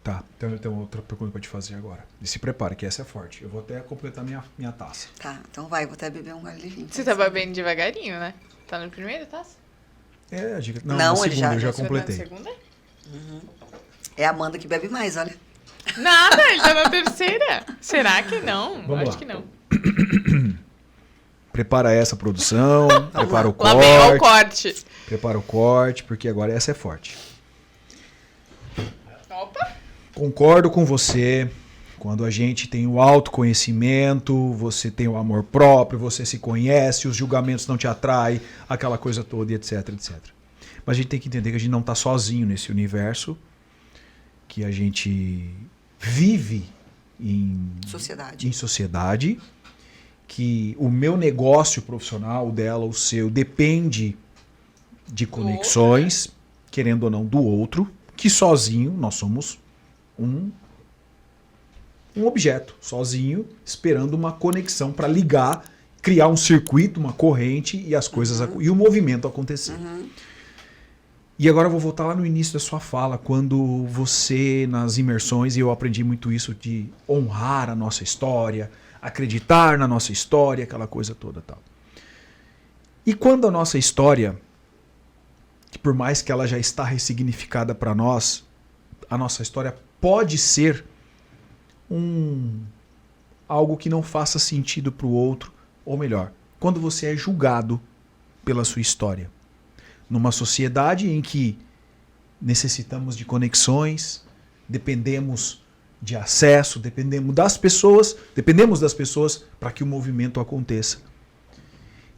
Tá, então eu tenho outra pergunta pra te fazer agora. E se prepara, que essa é forte. Eu vou até completar minha taça. Tá, então vai, vou até beber um gole de vinho. Você tá bebendo devagarinho, né? Tá no primeiro taça? É, a dica. Não, Não, na ele segunda, já- eu já Você tá na completei. segunda? É a Amanda que bebe mais, olha. Nada, ele tá na terceira. Será que não? Vamos Acho lá. que não. Prepara essa produção, prepara o Lá vem ó, o corte. corte. Prepara o corte, porque agora essa é forte. Opa. Concordo com você. Quando a gente tem o autoconhecimento, você tem o amor próprio, você se conhece, os julgamentos não te atraem, aquela coisa toda, e etc, etc. Mas a gente tem que entender que a gente não está sozinho nesse universo, que a gente vive em sociedade, que o meu negócio profissional, o dela, o seu, depende de conexões, querendo ou não, do outro, que sozinho nós somos um objeto, sozinho, esperando uma conexão para ligar, criar um circuito, uma corrente e as coisas e o movimento acontecer. E agora eu vou voltar lá no início da sua fala, quando você, nas imersões, e eu aprendi muito isso de honrar a nossa história, acreditar na nossa história, aquela coisa toda tal. E quando a nossa história, que por mais que ela já está ressignificada para nós, a nossa história pode ser algo que não faça sentido para o outro, ou melhor, quando você é julgado pela sua história. Numa sociedade em que necessitamos de conexões, dependemos de acesso, dependemos das pessoas para que o movimento aconteça.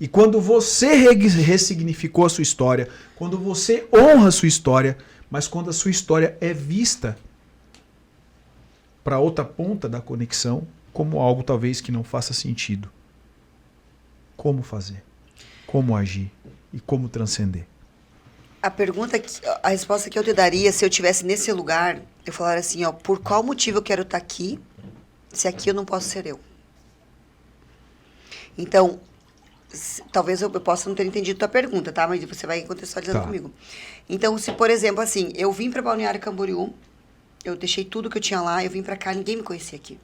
E quando você ressignificou a sua história, quando você honra a sua história, mas quando a sua história é vista para outra ponta da conexão como algo talvez que não faça sentido. Como fazer? Como agir? E como transcender? A resposta que eu te daria se eu estivesse nesse lugar, eu falaria assim, ó, por qual motivo eu quero estar aqui, se aqui eu não posso ser eu? Então, talvez eu possa não ter entendido tua pergunta, tá? Mas você vai contextualizando comigo. Então, se, por exemplo, assim, eu vim para Balneário Camboriú, eu deixei tudo que eu tinha lá, eu vim para cá, ninguém me conhecia aqui.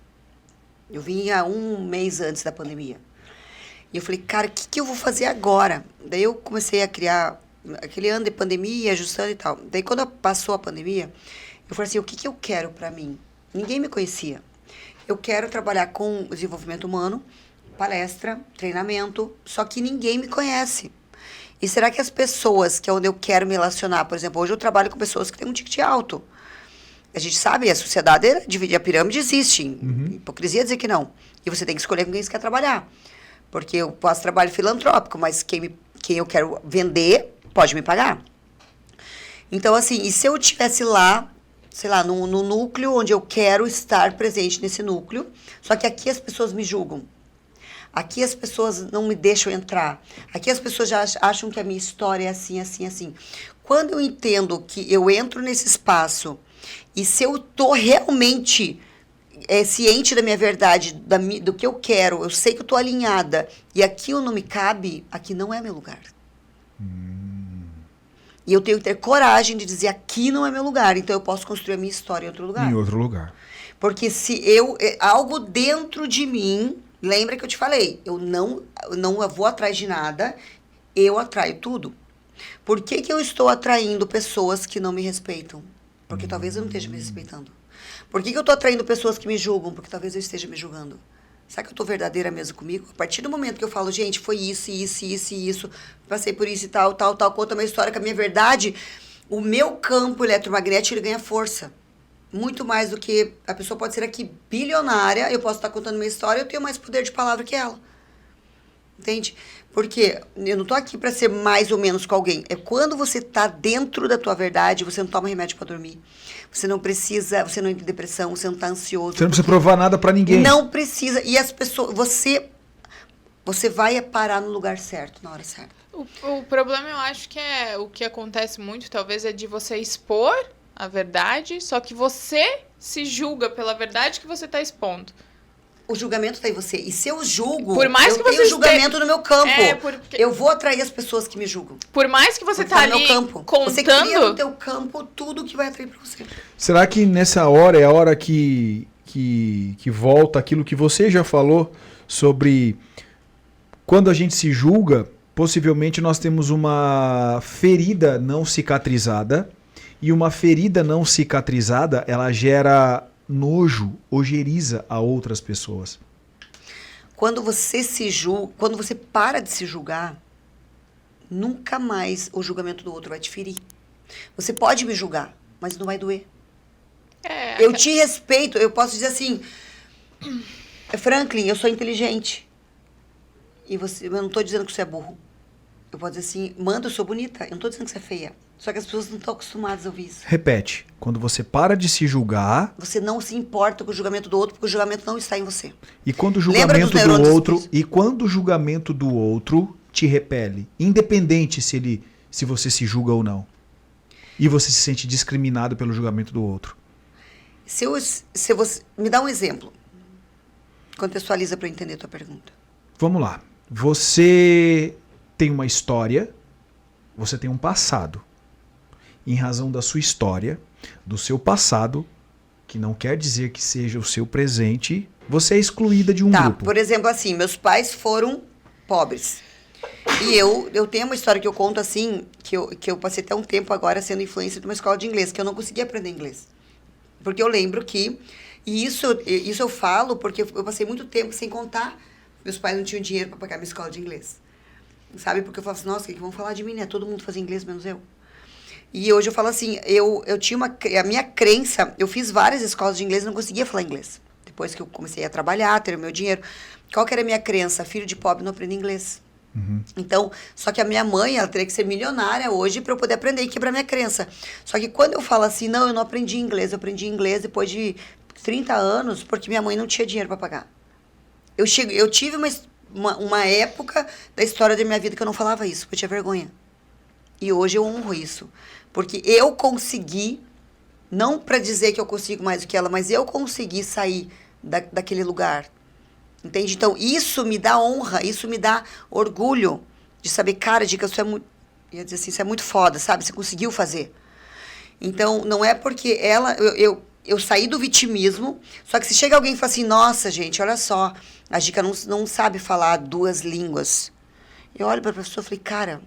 Eu vim há um mês antes da pandemia. E eu falei, cara, o que eu vou fazer agora? Daí eu comecei a criar aquele ano de pandemia, ajustando e tal. Daí quando passou a pandemia, eu falei assim, o que eu quero para mim? Ninguém me conhecia. Eu quero trabalhar com desenvolvimento humano, palestra, treinamento, só que ninguém me conhece. E será que as pessoas, que é onde eu quero me relacionar, por exemplo, hoje eu trabalho com pessoas que têm um ticket alto. A gente sabe, a sociedade divide, a pirâmide existe. Hipocrisia dizer que não. E você tem que escolher com quem você quer trabalhar. Porque eu faço trabalho filantrópico, mas quem eu quero vender pode me pagar. Então, assim, e se eu estivesse lá, sei lá, no núcleo onde eu quero estar presente nesse núcleo, só que aqui as pessoas me julgam. Aqui as pessoas não me deixam entrar. Aqui as pessoas já acham que a minha história é assim, assim, assim. Quando eu entendo que eu entro nesse espaço e se eu tô realmente ciente da minha verdade, do que eu quero, eu sei que eu tô alinhada e aquilo não me cabe, aqui não é meu lugar. E eu tenho que ter coragem de dizer, aqui não é meu lugar, então eu posso construir a minha história em outro lugar. Em outro lugar. Porque se algo dentro de mim, lembra que eu te falei, eu não vou atrás de nada, eu atraio tudo. Por que eu estou atraindo pessoas que não me respeitam? Porque talvez eu não esteja me respeitando. Por que eu estou atraindo pessoas que me julgam? Porque talvez eu esteja me julgando. Será que eu estou verdadeira mesmo comigo? A partir do momento que eu falo, gente, foi isso, isso, isso e isso, passei por isso e tal, conta uma história com a minha verdade, o meu campo eletromagnético ele ganha força. Muito mais do que a pessoa pode ser aqui bilionária, eu posso estar contando minha história, eu tenho mais poder de palavra que ela. Entende? Porque eu não tô aqui para ser mais ou menos com alguém. É quando você tá dentro da tua verdade, você não toma remédio para dormir. Você não precisa, você não entra em depressão, você não tá ansioso. Você não precisa provar nada para ninguém. Não precisa. E as pessoas, você vai parar no lugar certo, na hora certa. O problema, eu acho que é o que acontece muito, talvez, é de você expor a verdade, só que você se julga pela verdade que você tá expondo. o julgamento tá em você. E se eu julgo, Por mais que eu tenho você julgamento no meu campo. porque... Eu vou atrair as pessoas que me julgam. Por mais que você Porque tá no ali meu campo. contando... Você cria no teu campo tudo que vai atrair pra você. Será que nessa hora é a hora que volta aquilo que você já falou sobre quando a gente se julga, possivelmente nós temos uma ferida não cicatrizada, e uma ferida não cicatrizada, ela gera nojo, ojeriza a outras pessoas. Quando você se julga, quando você para de se julgar, nunca mais o julgamento do outro vai te ferir. Você pode me julgar, mas não vai doer. Eu te respeito, eu posso dizer assim, Franklin, eu sou inteligente. E você, eu não estou dizendo que você é burro. Eu posso dizer assim, Manda, eu sou bonita. Eu não estou dizendo que você é feia. Só que as pessoas não estão acostumadas a ouvir isso. Repete. Quando você para de se julgar... Você não se importa com o julgamento do outro, porque o julgamento não está em você. E quando o julgamento do julgamento do outro te repele, independente se você se julga ou não. E você se sente discriminado pelo julgamento do outro. Se você me dá um exemplo. Contextualiza para eu entender a tua pergunta. Vamos lá. Você tem uma história, você tem um passado. Em razão da sua história, do seu passado, que não quer dizer que seja o seu presente, você é excluída de um grupo. Por exemplo, assim, meus pais foram pobres. E eu tenho uma história que eu conto assim, que eu passei até um tempo agora sendo influencer de uma escola de inglês, que eu não conseguia aprender inglês. Porque eu lembro que, e isso eu falo porque eu passei muito tempo sem contar, meus pais não tinham dinheiro para pagar minha escola de inglês. Sabe? Porque eu falo assim, nossa, o que vão falar de mim, né? Todo mundo fazia inglês, menos eu. E hoje eu falo assim, eu tinha a minha crença, eu fiz várias escolas de inglês e não conseguia falar inglês. Depois que eu comecei a trabalhar, ter o meu dinheiro. Qual que era a minha crença? Filho de pobre não aprende inglês. Uhum. Então, só que a minha mãe, ela teria que ser milionária hoje para eu poder aprender e quebrar minha crença. Só que quando eu falo assim, não, eu não aprendi inglês, eu aprendi inglês depois de 30 anos, porque minha mãe não tinha dinheiro para pagar. Eu tive uma época da história da minha vida que eu não falava isso, porque eu tinha vergonha. E hoje eu honro isso. Porque eu consegui, não para dizer que eu consigo mais do que ela, mas eu consegui sair daquele lugar. Entende? Então, isso me dá honra, isso me dá orgulho de saber, cara, Dica, isso é muito... Ia dizer assim, isso é muito foda, sabe? Você conseguiu fazer. Então, não é porque eu saí do vitimismo, só que se chega alguém e fala assim, nossa, gente, olha só, a Dica não sabe falar 2 línguas. Eu olho para a pessoa e falei, cara,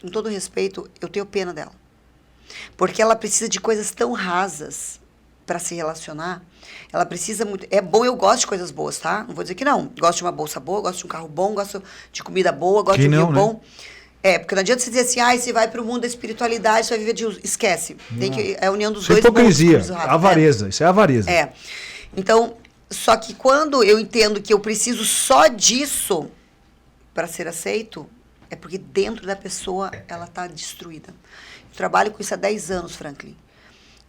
com todo respeito, eu tenho pena dela. Porque ela precisa de coisas tão rasas para se relacionar. Ela precisa muito... É bom, eu gosto de coisas boas, tá? Não vou dizer que não. Gosto de uma bolsa boa, gosto de um carro bom, gosto de comida boa, gosto de um vinho bom. Porque não adianta você dizer assim, você vai para o mundo da espiritualidade, você vai viver de... Esquece. Tem que... É a união dos dois mundos. Hipocrisia, avareza. Isso é avareza. Então, só que quando eu entendo que eu preciso só disso para ser aceito, é porque dentro da pessoa ela está destruída. Eu trabalho com isso há 10 anos, Franklin.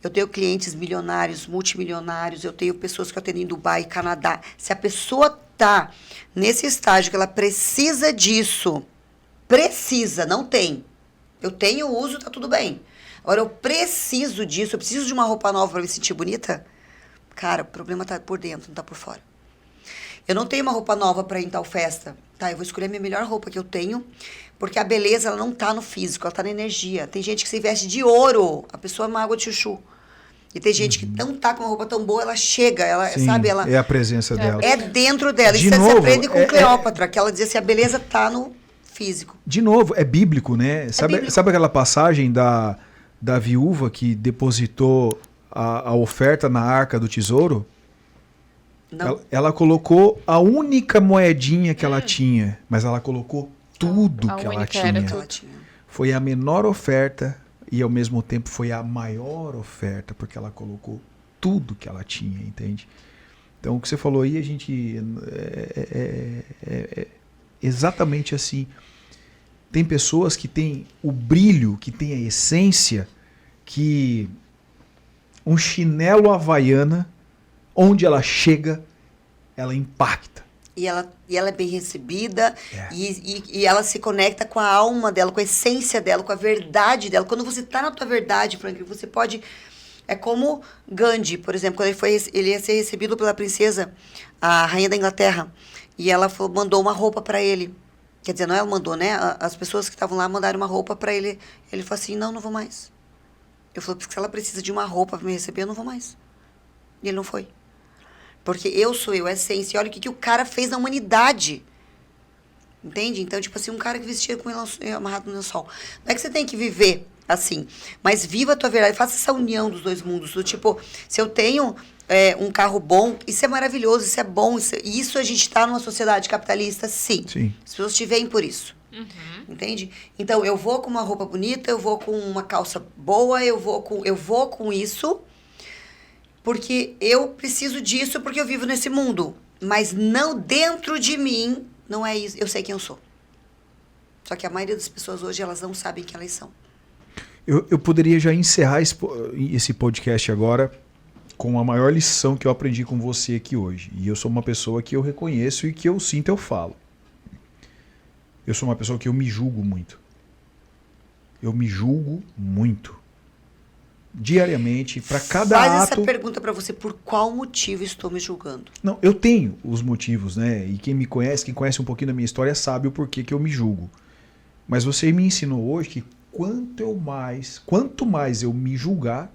Eu tenho clientes milionários, multimilionários, eu tenho pessoas que eu atendo em Dubai, Canadá. Se a pessoa está nesse estágio que ela precisa disso, não tem. Eu tenho, uso, tá tudo bem. Agora, eu preciso disso, eu preciso de uma roupa nova para me sentir bonita. Cara, o problema tá por dentro, não tá por fora. Eu não tenho uma roupa nova para ir em tal festa. Tá, eu vou escolher a minha melhor roupa que eu tenho, porque a beleza, ela não tá no físico, ela tá na energia. Tem gente que se veste de ouro, a pessoa é uma água de chuchu. E tem gente que não tá com uma roupa tão boa, ela chega, ela, sim, sabe? Ela é a presença dela. É dentro dela. De Isso novo, você aprende com Cleópatra, que ela dizia assim, a beleza tá no físico. De novo, é bíblico, né? Sabe aquela passagem da viúva que depositou a oferta na arca do tesouro? Não. Ela colocou a única moedinha que ela tinha, mas ela colocou tudo que ela tinha. Foi a menor oferta e ao mesmo tempo foi a maior oferta, porque ela colocou tudo que ela tinha, entende? Então o que você falou aí, a gente é exatamente assim. Tem pessoas que têm o brilho, que têm a essência, que um chinelo havaiana, onde ela chega, ela impacta. E ela é bem recebida, e ela se conecta com a alma dela, com a essência dela, com a verdade dela. Quando você está na tua verdade, Franklin, você pode É como Gandhi, por exemplo, quando ele ia ser recebido pela princesa, a rainha da Inglaterra, e ela mandou uma roupa para ele. Quer dizer, não ela mandou, né? As pessoas que estavam lá mandaram uma roupa para ele. Ele falou assim, não vou mais. Eu falei, porque se ela precisa de uma roupa para me receber, eu não vou mais. E ele não foi. Porque eu sou eu, é essência. E olha o que o cara fez na humanidade. Entende? Então, tipo assim, um cara que vestia com ele amarrado no lençol. Não é que você tem que viver assim, mas viva a tua verdade. Faça essa união dos dois mundos. Do tipo, se eu tenho um carro bom, isso é maravilhoso, isso é bom. Isso a gente está numa sociedade capitalista, sim. As pessoas te veem por isso. Entende? Então, eu vou com uma roupa bonita, eu vou com uma calça boa, eu vou com isso, porque eu preciso disso, porque eu vivo nesse mundo. Mas não dentro de mim, não é isso. Eu sei quem eu sou. Só que a maioria das pessoas hoje, elas não sabem quem elas são. Eu poderia já encerrar esse podcast agora com a maior lição que eu aprendi com você aqui hoje. E eu sou uma pessoa que eu reconheço e que eu sinto, eu falo. Eu sou uma pessoa que eu me julgo muito. Eu me julgo muito. Diariamente, para cada ato... Faz essa pergunta para você, por qual motivo estou me julgando? Não, eu tenho os motivos, né? E quem conhece um pouquinho da minha história, sabe o porquê que eu me julgo. Mas você me ensinou hoje que quanto mais eu me julgar,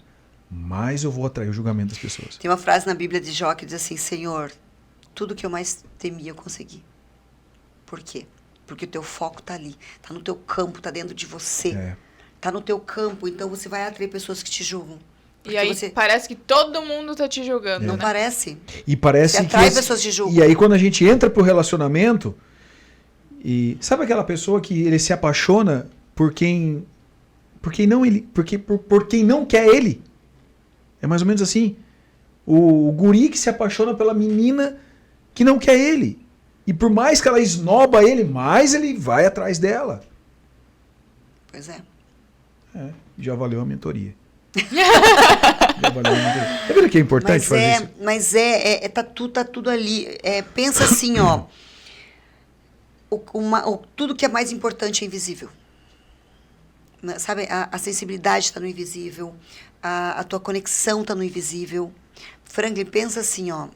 mais eu vou atrair o julgamento das pessoas. Tem uma frase na Bíblia de Jó que diz assim, Senhor, tudo que eu mais temia eu consegui. Por quê? Porque o teu foco tá ali, tá no teu campo, tá dentro de você. Tá no teu campo, então você vai atrair pessoas que te julgam. E aí parece que todo mundo tá te julgando, Não né? parece. E parece você atrai pessoas que te julgam. E aí quando a gente entra pro relacionamento, e sabe aquela pessoa que ele se apaixona por quem não quer ele? É mais ou menos assim. O guri que se apaixona pela menina que não quer ele. E por mais que ela esnoba ele, mais ele vai atrás dela. Pois é. Já valeu a mentoria. Já valeu a mentoria. Tá vendo que é importante fazer isso? Mas tá tudo ali. Pensa assim, ó. Tudo que é mais importante é invisível. Sabe, a sensibilidade está no invisível, a tua conexão está no invisível. Franklin, pensa assim, ó,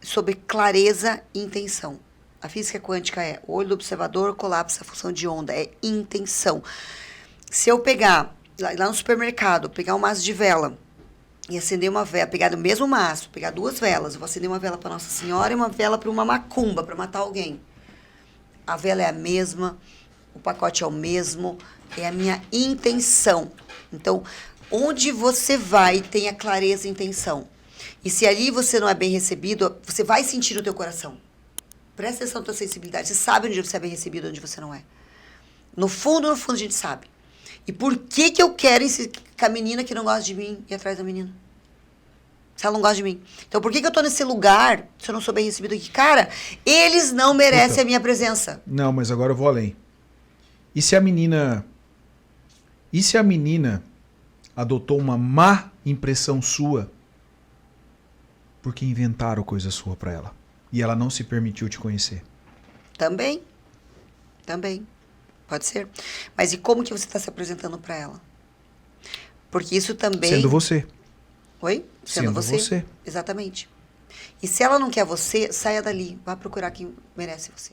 sobre clareza e intenção. A física quântica o olho do observador colapsa a função de onda, é intenção. Se eu pegar, lá no supermercado, pegar um maço de vela e acender uma vela, pegar do mesmo maço, pegar 2 velas, eu vou acender uma vela para Nossa Senhora e uma vela para uma macumba, para matar alguém. A vela é a mesma, o pacote é o mesmo, é a minha intenção. Então, onde você vai, tem a clareza e intenção. E se ali você não é bem recebido, você vai sentir no teu coração. Presta atenção na tua sensibilidade. Você sabe onde você é bem recebido, onde você não é. No fundo, a gente sabe. E por que eu quero com a menina que não gosta de mim ir atrás da menina? Se ela não gosta de mim. Então, por que eu tô nesse lugar se eu não sou bem recebido aqui? Cara, eles não merecem a minha presença. Não, mas agora eu vou além. E se a menina adotou uma má impressão sua porque inventaram coisa sua pra ela e ela não se permitiu te conhecer? Também. Pode ser. Mas e como que você está se apresentando pra ela? Porque isso também... Sendo você. Oi? Sendo você. Exatamente. E se ela não quer você, saia dali. Vá procurar quem merece você.